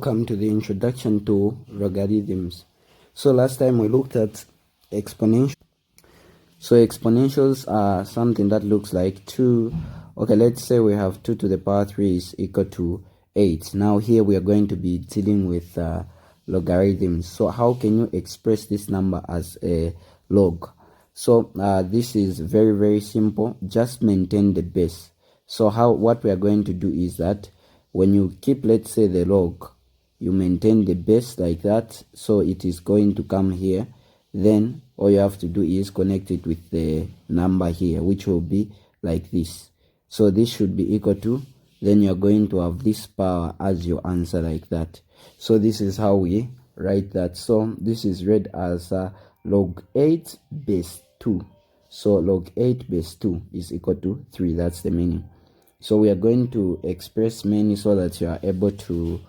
Welcome to the introduction to logarithms. So last time we looked at exponentials. So exponentials are something that looks like 2. Okay, let's say we have 2 to the power 3 is equal to 8. Now here we are going to be dealing with logarithms. So how can you express this number as a log? So this is very simple. Just maintain the base. So what we are going to do is that when you keep, let's say, the log, you maintain the base like that, so it is going to come here. Then all you have to do is connect it with the number here, which will be like this. So this should be equal to, then you're going to have this power as your answer like that. So this is how we write that. So this is read as log 8 base 2. So log 8 base 2 is equal to 3. That's the meaning. So we are going to express many so that you are able to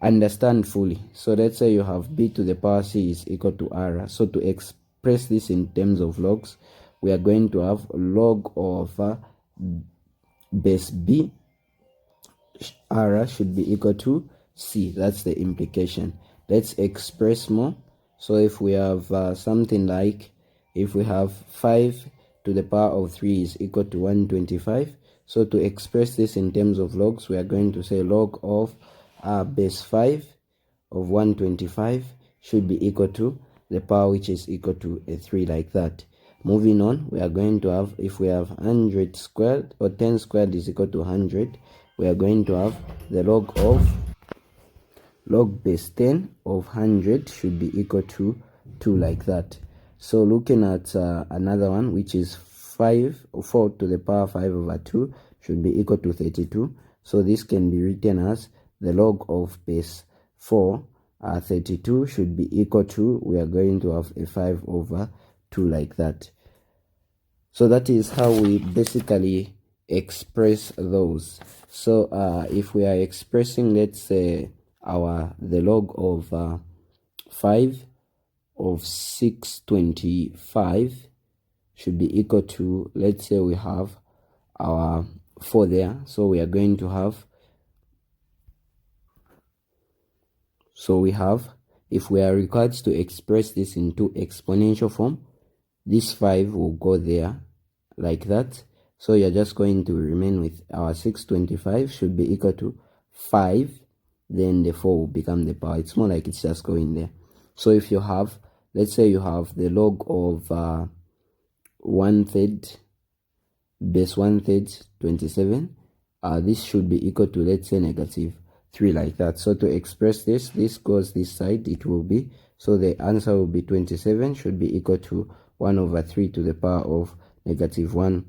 understand fully. So let's say you have b to the power c is equal to r. So to express this in terms of logs, we are going to have log of base b r should be equal to c. That's the implication. Let's express more. So if we have something like, if we have 5 to the power of 3 is equal to 125. So to express this in terms of logs, we are going to say log of base 5 of 125 should be equal to the power which is equal to a 3, like that. Moving on, we are going to have, if we have 100 squared or 10 squared is equal to 100, we are going to have the log of log base 10 of 100 should be equal to 2, like that. So looking at another one, which is 4 to the power 5 over 2 should be equal to 32. So this can be written as the log of base 4 32 should be equal to, we are going to have a 5 over 2, like that. So that is how we basically express those. So if we are expressing, let's say, the log of 5 of 625 should be equal to, let's say we have our 4 there, so we are going to have, so we have, if we are required to express this into exponential form, this 5 will go there like that. So you're just going to remain with our 625 should be equal to 5, then the 4 will become the power. It's more like it's just going there. So if you have, let's say you have the log of 1/3 base 1/3 27, this should be equal to, let's say, -3, like that. So to express this goes this side, it will be, so the answer will be 27 should be equal to 1 over 3 to the power of -1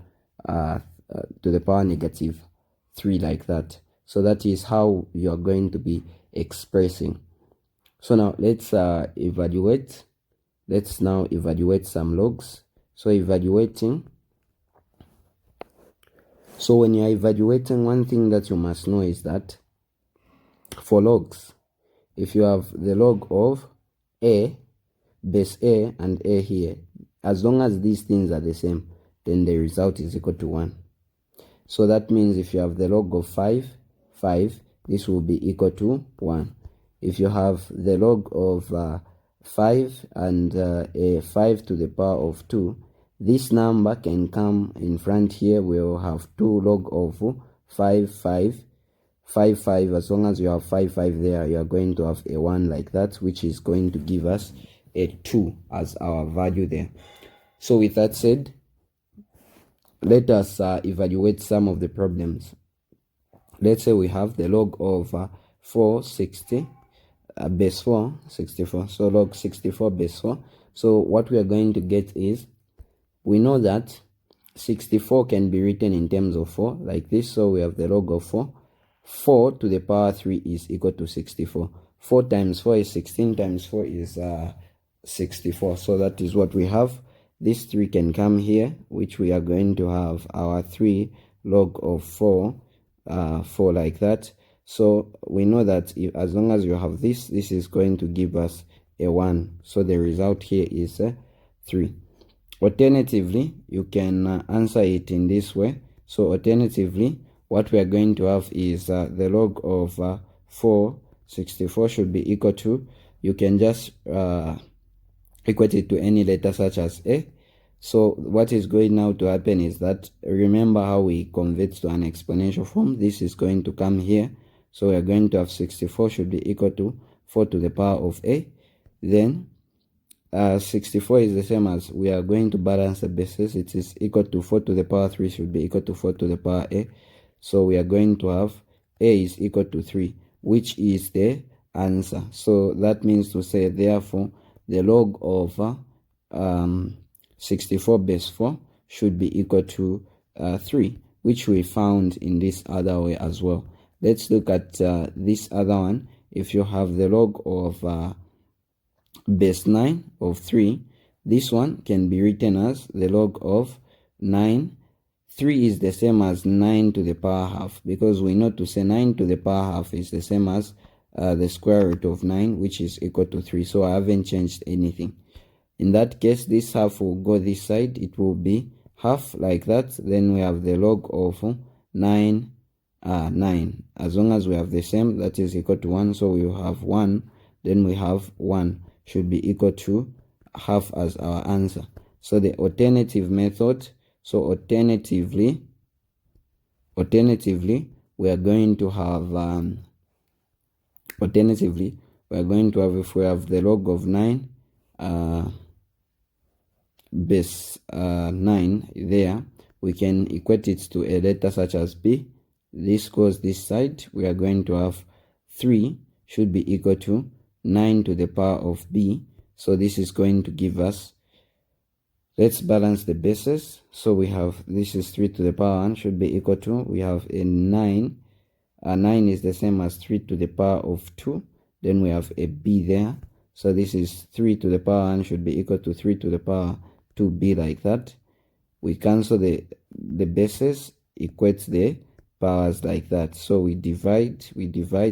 to the power -3, like that. So that is how you are going to be expressing. So now let's evaluate. Let's now evaluate some logs. So evaluating. So when you are evaluating, one thing that you must know is that for logs, if you have the log of a, base a and a here, as long as these things are the same, then the result is equal to 1. So that means if you have the log of 5, this will be equal to 1. If you have the log of 5 and a 5 to the power of 2, this number can come in front here. We'll have 2 log of 5. As long as you have 5 there, you are going to have a 1, like that, which is going to give us a 2 as our value there. So with that said, let us evaluate some of the problems. Let's say we have the log of 460 base 4 64. So log 64 base 4. So what we are going to get is, we know that 64 can be written in terms of 4 like this. So we have the log of 4. 4 to the power 3 is equal to 64. 4 times 4 is 16 times 4 is 64. So that is what we have. This 3 can come here, which we are going to have our 3 log of 4 like that. So we know that as long as you have this is going to give us a 1. So the result here is 3. Alternatively, you can answer it in this way. So alternatively, what we are going to have is the log of 4 64 should be equal to, you can just equate it to any letter such as a. So what is going now to happen is that, remember how we convert to an exponential form, this is going to come here. So we are going to have 64 should be equal to 4 to the power of a. Then 64 is the same as, we are going to balance the bases, it is equal to 4 to the power 3 should be equal to 4 to the power a. So we are going to have a is equal to 3, which is the answer. So that means to say, therefore, the log of 64 base 4 should be equal to 3, which we found in this other way as well. Let's look at this other one. If you have the log of base 9 of 3, this one can be written as the log of 9. 3 is the same as 9 to the power half, because we know to say 9 to the power half is the same as the square root of 9, which is equal to 3. So I haven't changed anything. In that case, this half will go this side, it will be half like that. Then we have the log of 9, as long as we have the same, that is equal to 1. So we will have 1, then we have 1 should be equal to half as our answer. So the alternative method, so alternatively we are going to have if we have the log of 9 base 9 there, we can equate it to a letter such as b. This goes this side, we are going to have 3 should be equal to 9 to the power of b. So this is going to give us, let's balance the bases. So we have, this is 3 to the power 1 should be equal to, we have a 9. 9 is the same as 3 to the power of 2. Then we have a b there. So this is 3 to the power 1 should be equal to 3 to the power 2b, like that. We cancel the bases, equate the powers like that. So we divide,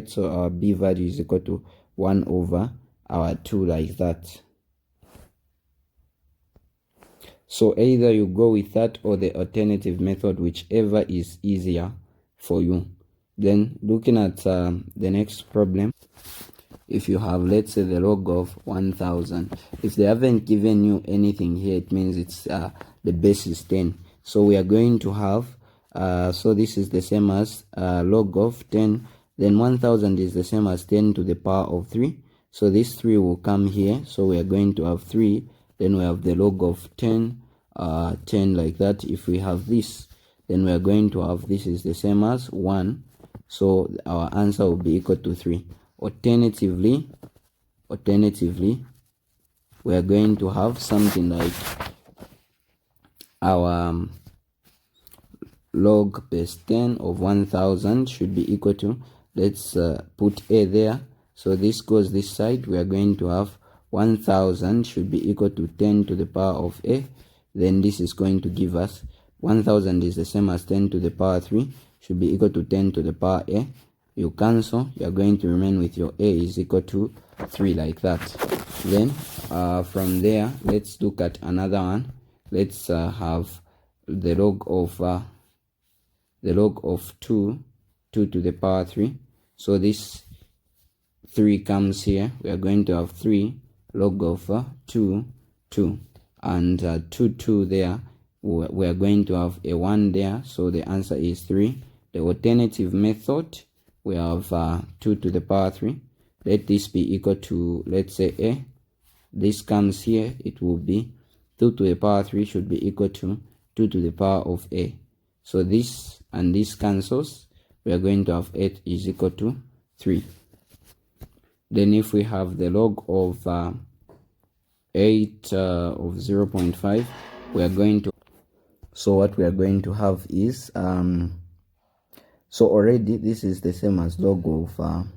so our b value is equal to 1 over our 2, like that. So either you go with that or the alternative method, whichever is easier for you. Then looking at the next problem, if you have, let's say, the log of 1000, if they haven't given you anything here, it means it's the base is 10. So we are going to have, so this is the same as log of 10, then 1000 is the same as 10 to the power of 3. So this 3 will come here, so we are going to have 3, then we have the log of 10, 10 like that. If we have this, then we are going to have, this is the same as 1, so our answer will be equal to 3. Alternatively, we are going to have something like our log base 10 of 1000 should be equal to, let's put a there. So this goes this side, we are going to have 1000 should be equal to 10 to the power of a. Then this is going to give us 1000 is the same as 10 to the power 3 should be equal to 10 to the power a. You cancel, you are going to remain with your a is equal to 3, like that. Then from there, let's look at another one. Let's have the log of 2 to the power 3. So this 3 comes here, we are going to have 3 log of 2, and 2 there, we are going to have a 1 there, so the answer is 3. The alternative method, we have 2 to the power 3. Let this be equal to, let's say, a. This comes here, it will be 2 to the power 3 should be equal to 2 to the power of a. So this and this cancels, we are going to have 8 is equal to 3. Then if we have the log of 8 of 0.5, we are going to, so what we are going to have is, so already this is the same as log of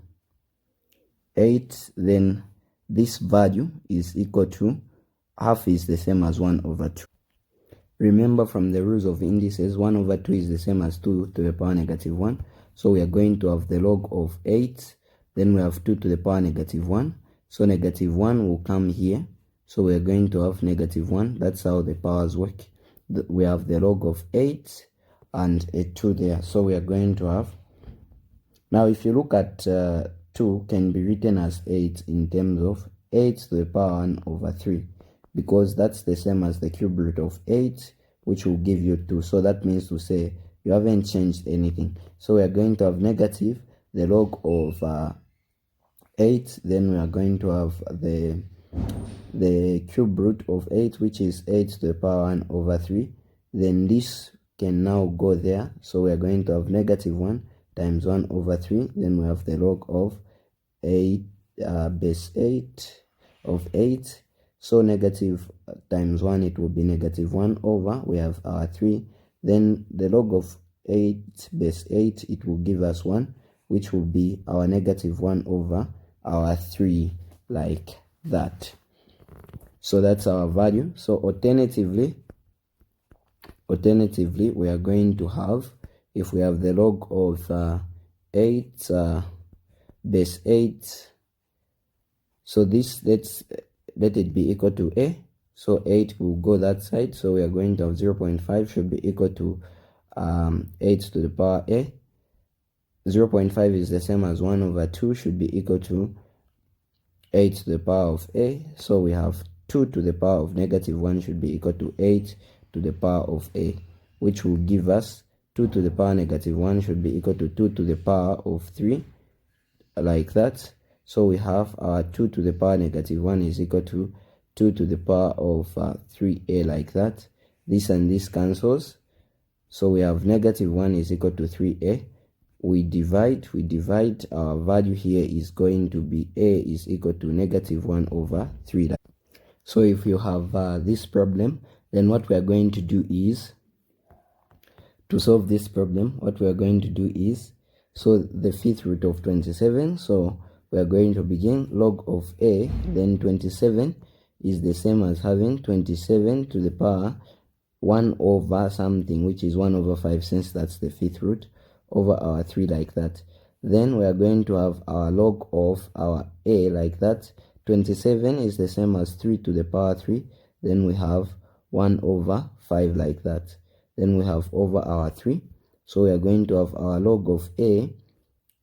8, then this value is equal to, half is the same as 1 over 2. Remember from the rules of indices, 1 over 2 is the same as 2 to the power negative 1. So we are going to have the log of 8, then we have 2 to the power negative 1. So negative 1 will come here. So we are going to have negative 1. That's how the powers work. We have the log of 8 and a 2 there. So we are going to have, now if you look at 2 can be written as 8 in terms of 8 to the power 1 over 3, because that's the same as the cube root of 8, which will give you 2. So that means to say you haven't changed anything. So we are going to have negative the log of 8, then we are going to have the cube root of 8, which is 8 to the power 1 over 3. Then this can now go there, so we are going to have negative 1 times 1 over 3. Then we have the log of 8 base 8 of 8. So negative times 1, it will be negative 1 over, we have our 3. Then the log of 8 base 8, it will give us 1, which will be our negative 1 over our 3, like that. So that's our value. So alternatively, we are going to have, if we have the log of 8 base 8, so this, let it be equal to a, so 8 will go that side, so we are going to have 0.5 should be equal to 8 to the power a. 0.5 is the same as 1 over 2 should be equal to 8 to the power of a, so we have 2 to the power of negative 1 should be equal to 8 to the power of a, which will give us 2 to the power negative 1 should be equal to 2 to the power of 3, like that. So we have our 2 to the power negative 1 is equal to 2 to the power of 3a, like that. This and this cancels, so we have negative 1 is equal to 3a. We divide, our value here is going to be a is equal to negative 1 over 3. So if you have this problem, then what we are going to do is, to solve this problem, what we are going to do is, so the fifth root of 27, so we are going to begin log of a, then 27 is the same as having 27 to the power 1 over something, which is 1 over 5, since that's the fifth root, over our 3, like that. Then we are going to have our log of our a, like that. 27 is the same as 3 to the power 3, then we have 1 over 5, like that. Then we have over our 3, so we are going to have our log of a,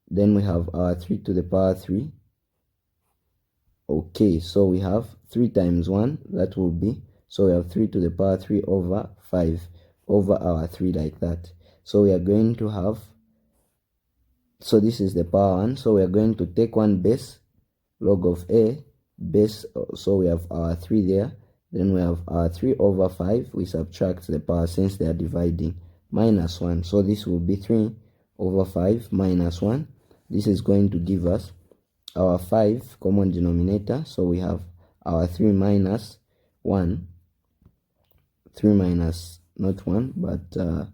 then we have our 3 to the power 3. Okay, so we have 3 times 1, that will be, so we have 3 to the power 3 over 5 over our 3, like that. So we are going to have, so this is the power 1, so we are going to take one base, log of a, base, so we have our 3 there, then we have our 3 over 5, we subtract the power since they are dividing, minus 1, so this will be 3 over 5 minus 1. This is going to give us our 5 common denominator, so we have our 3 minus 1, 3 minus not 1 but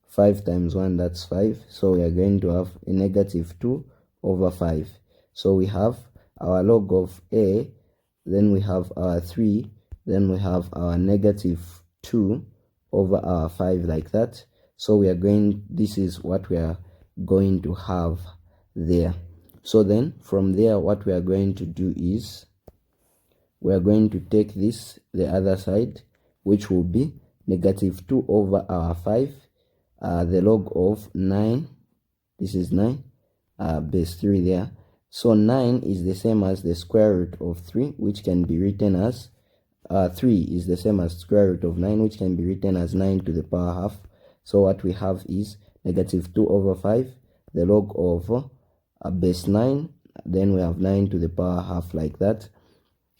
5 times 1, that's 5, so we are going to have a negative 2 over 5. So we have our log of a, then we have our 3, then we have our negative 2 over our 5, like that. So we are going, this is what we are going to have there. So then from there, what we are going to do is, we are going to take this the other side, which will be negative 2 over our 5, the log of 9, this is 9, base 3 there. So 9 is the same as the square root of 3, which can be written as 3 is the same as square root of 9, which can be written as 9 to the power half. So what we have is negative 2 over 5, the log of base 9, then we have 9 to the power half, like that.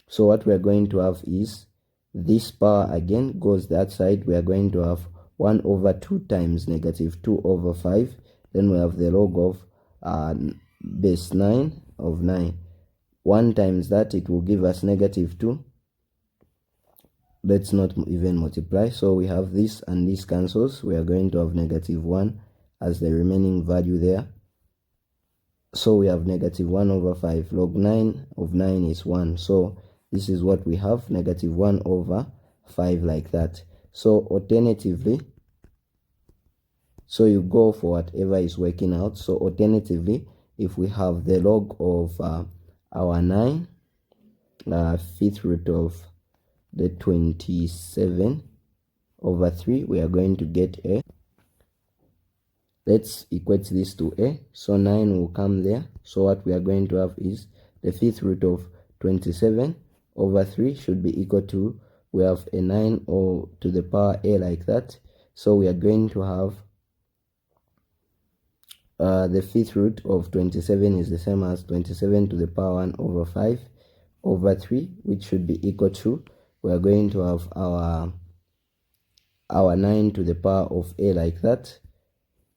So what we are going to have is, this power again goes that side, we are going to have 1 over 2 times negative 2 over 5, then we have the log of base 9 of 9. 1 times that, it will give us negative 2. Let's not even multiply, so we have this and this cancels, we are going to have negative 1 as the remaining value there. So we have negative 1 over 5, log 9 of 9 is 1, so this is what we have, negative 1 over 5, like that. So alternatively, so you go for whatever is working out. So alternatively, if we have the log of our 9, fifth root of the 27 over 3, we are going to get a, let's equate this to a. So 9 will come there. So what we are going to have is the fifth root of 27 over 3 should be equal to, we have a 9 or to the power a like that. So we are going to have the fifth root of 27 is the same as 27 to the power 1 over 5 over 3, which should be equal to, we are going to have our 9 to the power of a like that.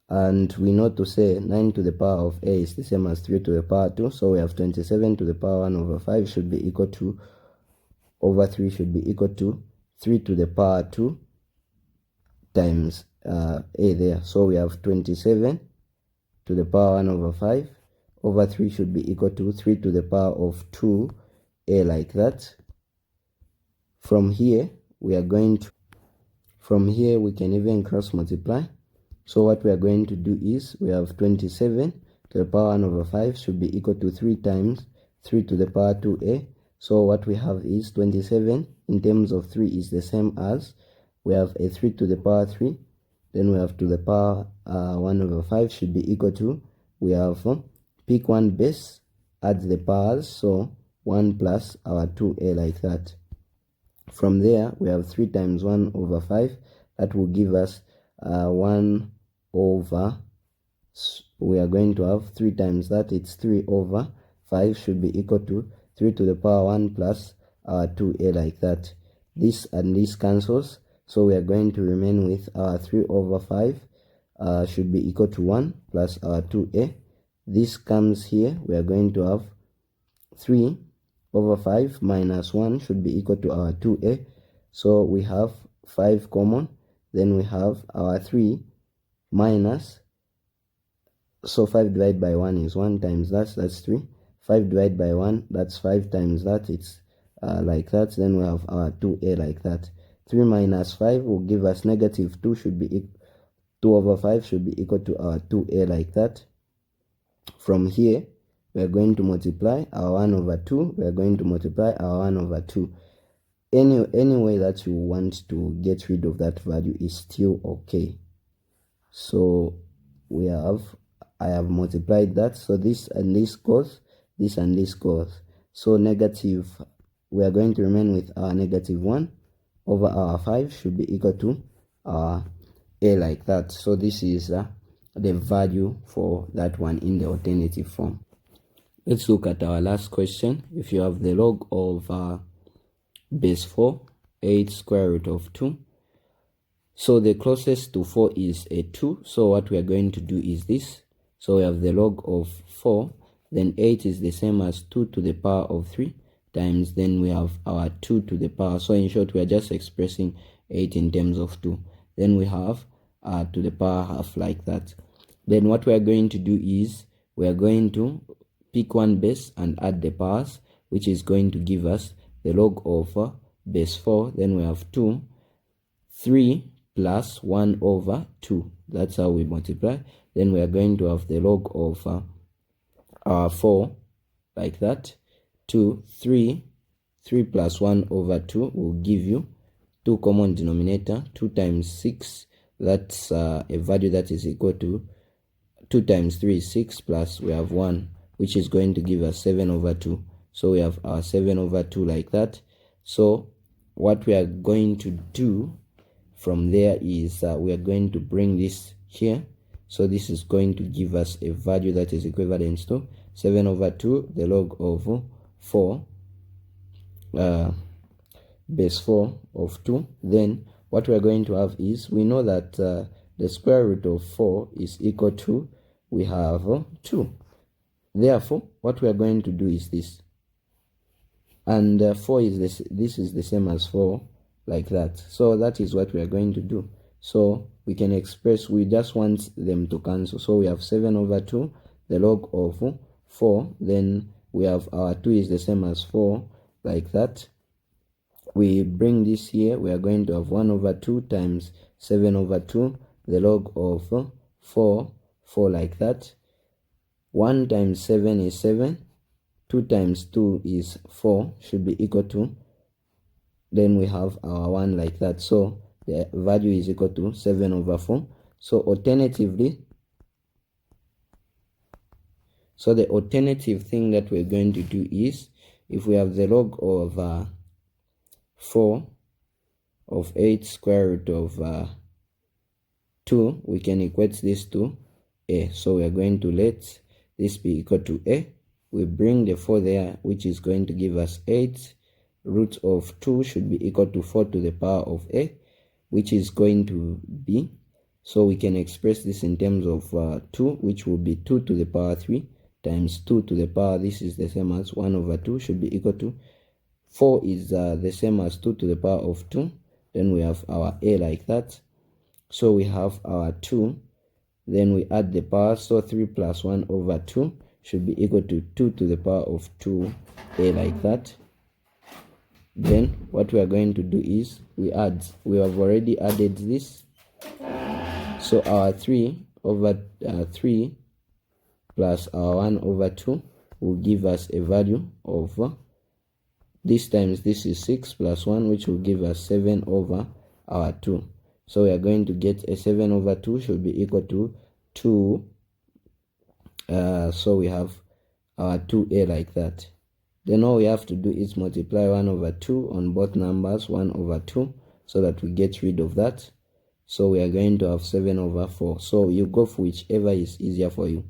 And we know to say 9 to the power of a is the same as 3 to the power 2. So we have 27 to the power 1 over 5 should be equal to, over 3 should be equal to 3 to the power 2 times a there. So we have 27 to the power 1 over 5 over 3 should be equal to 3 to the power of 2 a like that. From here we are going to, from here we can even cross multiply. So what we are going to do is, we have 27 to the power 1 over 5 should be equal to 3 times 3 to the power 2a. So what we have is 27 in terms of 3 is the same as, we have a 3 to the power 3, then we have to the power 1 over 5 should be equal to, we have pick one base, add the powers, so 1 plus our 2a like that. From there we have 3 times 1 over 5, that will give us 1 over, we are going to have 3 times that, it's 3 over 5 should be equal to 3 to the power 1 plus 2a like that. This and this cancels, so we are going to remain with 3 over 5 should be equal to 1 plus 2a. This comes here, we are going to have 3 over 5 minus 1 should be equal to our 2a. So we have 5 common, then we have our 3 minus, so 5 divided by 1 is 1 times that, that's 3. 5 divided by 1, that's 5 times that, it's like that. Then we have our 2a like that. 3 minus 5 will give us negative 2 should be 2 over 5 should be equal to our 2a like that. From here we are going to multiply our 1 over 2, we are going to multiply our 1 over 2. Any way that you want to get rid of that value is still okay. So we have, I have multiplied that, so this and this goes, this and this goes. So negative, we are going to remain with our negative 1 over our 5 should be equal to our a like that. So this is the value for that one in the alternative form. Let's look at our last question. If you have the log of base 4, 8 square root of 2. So the closest to 4 is a 2. So what we are going to do is this. So we have the log of 4, then 8 is the same as 2 to the power of 3 times, then we have our 2 to the power. So in short, we are just expressing 8 in terms of 2. Then we have to the power half like that. Then what we are going to do is, we are going to pick one base and add the powers, which is going to give us the log of base 4. Then we have 2, 3 plus 1 over 2. That's how we multiply. Then we are going to have the log of our 4 like that. 2, 3 plus 1 over 2 will give you 2 common denominator, 2 times 6, that's a value that is equal to 2 times 3 is 6, plus we have 1, which is going to give us 7 over 2. So we have our 7 over 2 like that. So what we are going to do from there is we are going to bring this here. So this is going to give us a value that is equivalent to 7 over 2, the log of 4, base 4 of 2. Then what we are going to have is, we know that the square root of 4 is equal to, we have 2. Therefore what we are going to do is this, and 4 is this is the same as 4 like that. So that is what we are going to do. So we can express, we just want them to cancel. So we have 7 over 2, the log of 4, then we have our 2 is the same as 4 like that. We bring this here, we are going to have 1 over 2 times 7 over 2, the log of 4 like that. 1 times 7 is 7, 2 times 2 is 4, should be equal to, then we have our 1 like that. So the value is equal to 7 over 4. So alternatively, So the alternative thing that we're going to do is, if we have the log of 4 of 8 square root of 2, we can equate this to a. So we are going to let this be equal to a. We bring the 4 there, which is going to give us 8. Root of 2 should be equal to 4 to the power of a, which is going to be, so we can express this in terms of 2, which will be 2 to the power 3 times 2 to the power, this is the same as 1 over 2, should be equal to 4 is the same as 2 to the power of 2. Then we have our a like that. So we have our 2, then we add the power, so 3 plus 1 over 2 should be equal to 2 to the power of 2a like that. Then what we are going to do is we have already added this, so our 3 over 3 plus our 1 over 2 will give us a value of this times this is 6 plus 1, which will give us 7 over our 2. So we are going to get a 7 over 2 should be equal to 2. So we have our 2a like that. Then all we have to do is multiply 1 over 2 on both numbers, 1 over 2, so that we get rid of that. So we are going to have 7 over 4. So you go for whichever is easier for you.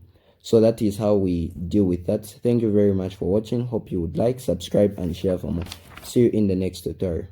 So that is how we deal with that. Thank you very much for watching. Hope you would like, subscribe, and share for more. See you in the next tutorial.